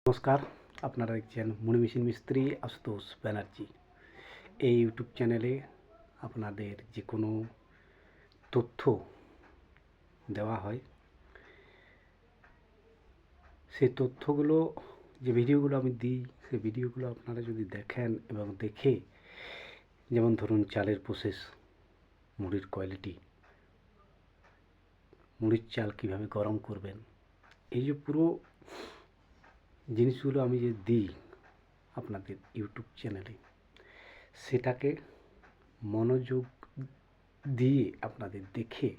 নমস্কার, আপনারা দেখছেন মুনি মেশিন মিস্ত্রি আশুতোষ ব্যানার্জি। এই ইউটিউব চ্যানেলে আপনাদের যে কোনো তথ্য দেওয়া হয়, সেই তথ্যগুলো যে ভিডিওগুলো আমি দিই, সেই ভিডিওগুলো আপনারা যদি দেখেন এবং দেখে, যেমন ধরুন চালের প্রসেস, মুড়ির কোয়ালিটি, মুড়ির চাল কীভাবে গরম করবেন, এই যে পুরো জিনিসগুলো আমি যে দিই আপনাদের ইউটিউব চ্যানেলে, সেটাকে মনোযোগ দিয়ে আপনাদের দেখে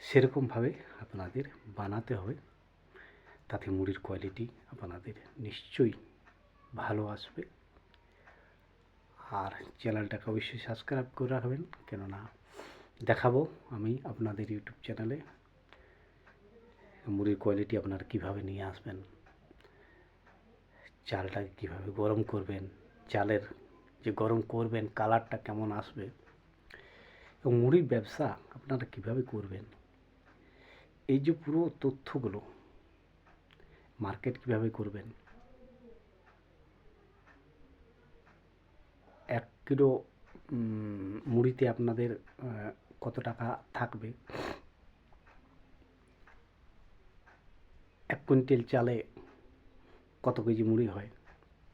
সেরকমভাবে আপনাদের বানাতে হবে। তাতে মুড়ির কোয়ালিটি আপনাদের নিশ্চয়ই ভালো আসবে। আর চ্যানেলটাকে অবশ্যই সাবস্ক্রাইব করে রাখবেন, কেননা দেখাবো আমি আপনাদের ইউটিউব চ্যানেলে মুড়ির কোয়ালিটি আপনারা কীভাবে নিয়ে আসবেন, চালটাকে কীভাবে গরম করবেন, চালের যে গরম করবেন কালারটা কেমন আসবে, এবং মুড়ির ব্যবসা আপনারা কীভাবে করবেন, এই যে পুরো তথ্যগুলো, মার্কেট কীভাবে করবেন, 1 কিলো মুড়িতে আপনাদের কত টাকা থাকবে, 1 কুইন্টাল চালে কত কেজি মুড়ি হয়,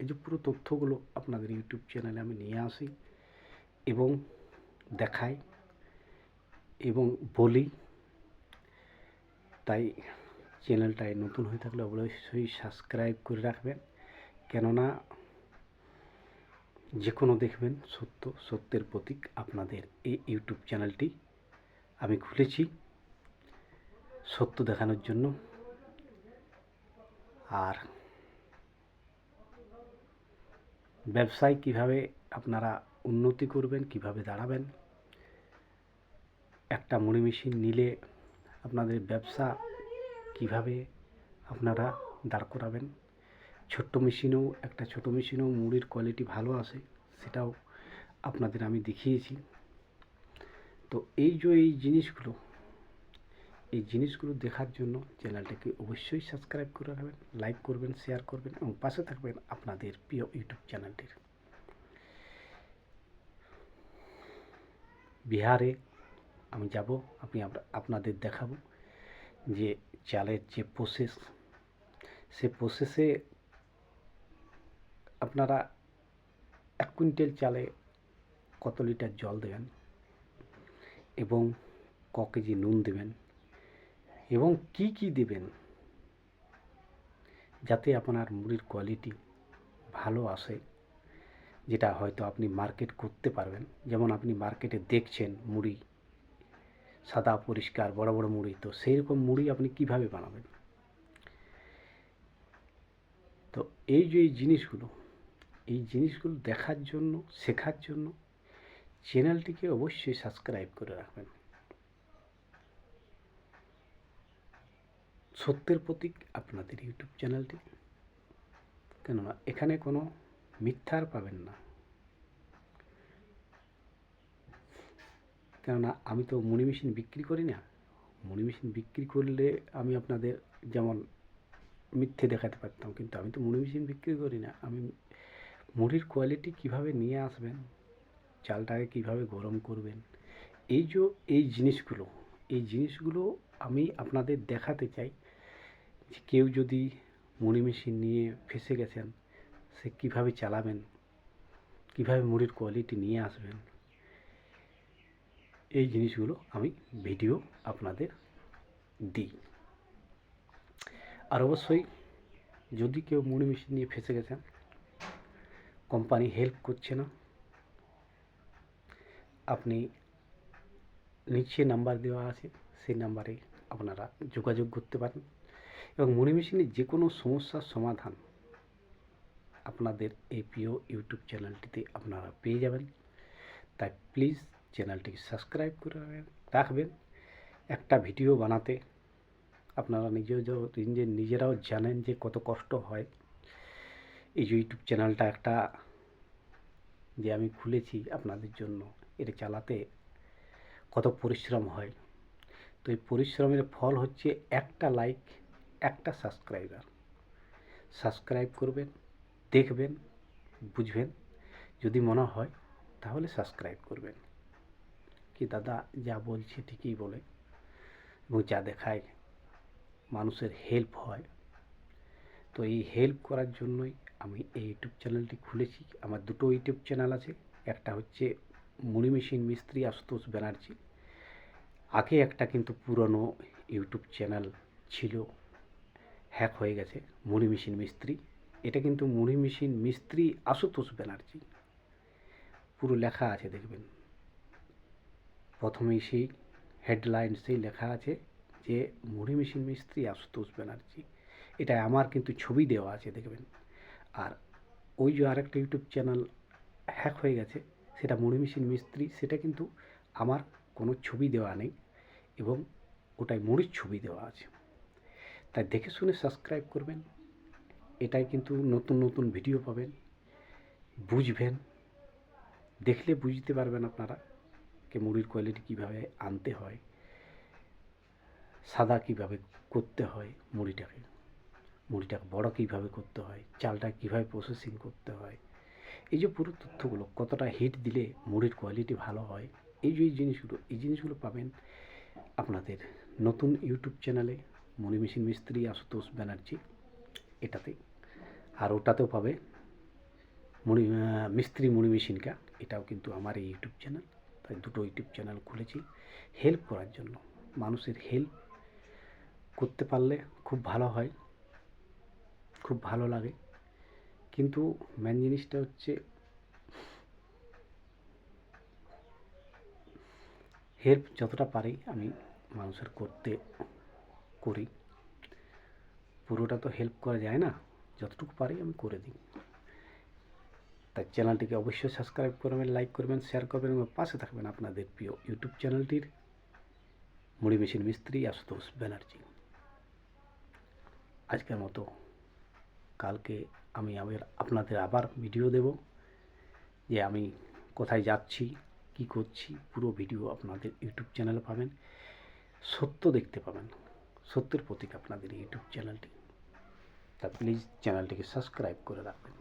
এই যে পুরো তথ্যগুলো আপনাদের ইউটিউব চ্যানেলে আমি নিয়ে আসি এবং দেখাই এবং বলি। তাই চ্যানেলটায় নতুন হয়ে থাকলে অবশ্যই সাবস্ক্রাইব করে রাখবেন, কেননা যে কোনো দেখবেন সত্যের প্রতীক আপনাদের এই ইউটিউব চ্যানেলটি আমি খুলেছি সত্য দেখানোর জন্য। আর ব্যবসায় কিভাবে আপনারা উন্নতি করবেন, কিভাবে দাঁড়াবেন, একটা মুড়ি মেশিন নিলে আপনাদের ব্যবসা কিভাবে আপনারা দাঁড় করাবেন, একটা ছোট মেশিনেও মুড়ির কোয়ালিটি ভালো আসে, সেটাও আপনাদের আমি দেখিয়েছি। তো এই জিনিসগুলো দেখার জন্য চ্যানেলটাকে অবশ্যই সাবস্ক্রাইব করে রাখবেন, লাইক করবেন, শেয়ার করবেন এবং পাশে থাকবেন আপনাদের প্রিয় ইউটিউব চ্যানেলটির। বিহারে আমি যাব, আপনাদের দেখাবো যে চালের যে প্রসেস, সে প্রসেসে আপনারা 1 কুইন্টাল চালে কত লিটার জল দেবেন এবং ক কেজি নুন দেবেন এবং কি দেবেন যাতে আপনার মুড়ির কোয়ালিটি ভালো আসে, যেটা হয়তো আপনি মার্কেট করতে পারবেন। যেমন আপনি মার্কেটে দেখছেন মুড়ি সাদা পরিষ্কার বড় বড় মুড়ি, তো সেই রকম মুড়ি আপনি কিভাবে বানাবেন। তো এই জিনিসগুলো দেখার জন্য, শেখার জন্য চ্যানেলটিকে অবশ্যই সাবস্ক্রাইব করে রাখবেন। সত্যের প্রতীক আপনাদের ইউটিউব চ্যানেলটি, কেননা এখানে কোনো মিথ্যার পাবেন না। কেননা আমি তো মুড়ি মেশিন বিক্রি করি না। মুড়ি মেশিন বিক্রি করলে আমি আপনাদের যেমন মিথ্যে দেখাতে পারতাম, কিন্তু আমি তো মুড়ি মেশিন বিক্রি করি না। আমি মুড়ির কোয়ালিটি কিভাবে নিয়ে আসবেন, চালটাকে কিভাবে গরম করবেন, এই জিনিসগুলো আমি আপনাদের দেখাতে চাই। যে কেউ যদি মুড়ি মেশিন নিয়ে ফেঁসে গেছেন, সে কিভাবে চালাবেন, কিভাবে মুড়ির কোয়ালিটি নিয়ে আসবেন, এই জিনিসগুলো আমি ভিডিও আপনাদের দিই। আর অবশ্যই যদি কেউ মুড়ি মেশিন নিয়ে ফেঁসে গেছেন, কোম্পানি হেল্প করছে না, আপনি নিচে নাম্বার দেওয়া আছে, সেই নাম্বারে আপনারা যোগাযোগ করতে পারেন এবং মুড়ি মেশিনের যে কোনো সমস্যার সমাধান আপনাদের এই প্রিয় ইউটিউব চ্যানেলটিতে আপনারা পেয়ে যাবেন। তাই প্লিজ চ্যানেলটিকে সাবস্ক্রাইব করে রাখবেন। একটা ভিডিও বানাতে আপনারা নিজেরাও জানেন যে কত কষ্ট হয়। এই যে ইউটিউব চ্যানেলটা একটা যে আমি খুলেছি আপনাদের জন্য, এটা চালাতে কত পরিশ্রম হয়। তো এই পরিশ্রমের ফল হচ্ছে একটা লাইক, একটা সাবস্ক্রাইবার। সাবস্ক্রাইব করবেন, দেখবেন, বুঝবেন। যদি মনে হয় তাহলে সাবস্ক্রাইব করবেন। কি দাদা যা বলছে ঠিকই বলে এবং যা দেখায় মানুষের হেল্প হয়। তো এই হেল্প করার জন্যই আমি এই ইউটিউব চ্যানেলটি খুলেছি। আমার দুটো ইউটিউব চ্যানেল আছে। একটা হচ্ছে মুড়ি মেশিন মিস্ত্রি আশুতোষ ব্যানার্জি। আগে একটা কিন্তু পুরনো ইউটিউব চ্যানেল ছিল, হ্যাক হয়ে গেছে, মুড়ি মেশিন মিস্ত্রি। এটা কিন্তু মুড়ি মেশিন মিস্ত্রি আশুতোষ ব্যানার্জি, পুরো লেখা আছে দেখবেন। প্রথমেই সেই হেডলাইন্সেই লেখা আছে যে মুড়ি মেশিন মিস্ত্রি আশুতোষ ব্যানার্জি। এটা আমার কিন্তু ছবি দেওয়া আছে দেখবেন। আর ওই যে আরেকটা ইউটিউব চ্যানেল হ্যাক হয়ে গেছে, সেটা মুড়ি মেশিন মিস্ত্রি, সেটা কিন্তু আমার কোনো ছবি দেওয়া নেই এবং ওটাই মুড়ির ছবি দেওয়া আছে। তাই দেখে শুনে সাবস্ক্রাইব করবেন। এটাই কিন্তু নতুন নতুন ভিডিও পাবেন, বুঝবেন, দেখলে বুঝতে পারবেন আপনারা যে মুড়ির কোয়ালিটি কীভাবে আনতে হয়, সাদা কীভাবে করতে হয়, মুড়িটাকে বড় কীভাবে করতে হয়, চালটা কীভাবে প্রসেসিং করতে হয়, এই যে পুরো তথ্যগুলো, কতটা হিট দিলে মুড়ির কোয়ালিটি ভালো হয়, এই যে এই জিনিসগুলো পাবেন আপনাদের নতুন ইউটিউব চ্যানেলে মুড়ি মেশিন মিস্ত্রি আশুতোষ ব্যানার্জি এটাতে। আর ওটাতেও পাবে মিস্ত্রি মুড়ি মেশিনকা, এটাও কিন্তু আমার এই ইউটিউব চ্যানেল। তাই দুটো ইউটিউব চ্যানেল খুলেছি হেল্প করার জন্য। মানুষের হেল্প করতে পারলে খুব ভালো হয়, খুব ভালো লাগে। কিন্তু মেন জিনিসটা হচ্ছে হেল্প যতটা পারি আমি মানুষের করি। পুরোটা তো হেল্প করা যায় না, যতটুকু পারি আমি করে দিই। তাই চ্যানেলটিকে অবশ্যই সাবস্ক্রাইব করবেন, লাইক করবেন, শেয়ার করবেন এবং পাশে থাকবেন আপনাদের প্রিয় ইউটিউব চ্যানেলটির মুড়ি মেশিন মিস্ত্রি আশুতোষ ব্যানার্জি। আজকের মতো কালকে আমি আপনাদের আবার ভিডিও দেব, যে আমি কোথায় যাচ্ছি, কি করছি, পুরো ভিডিও আপনাদের ইউটিউব চ্যানেলে পাবেন। সত্য দেখতে পাবেন, সত্যের প্রতীক আপনাদের ইউটিউব চ্যানেলটি। তা প্লিজ চ্যানেলটিকে সাবস্ক্রাইব করে রাখবেন।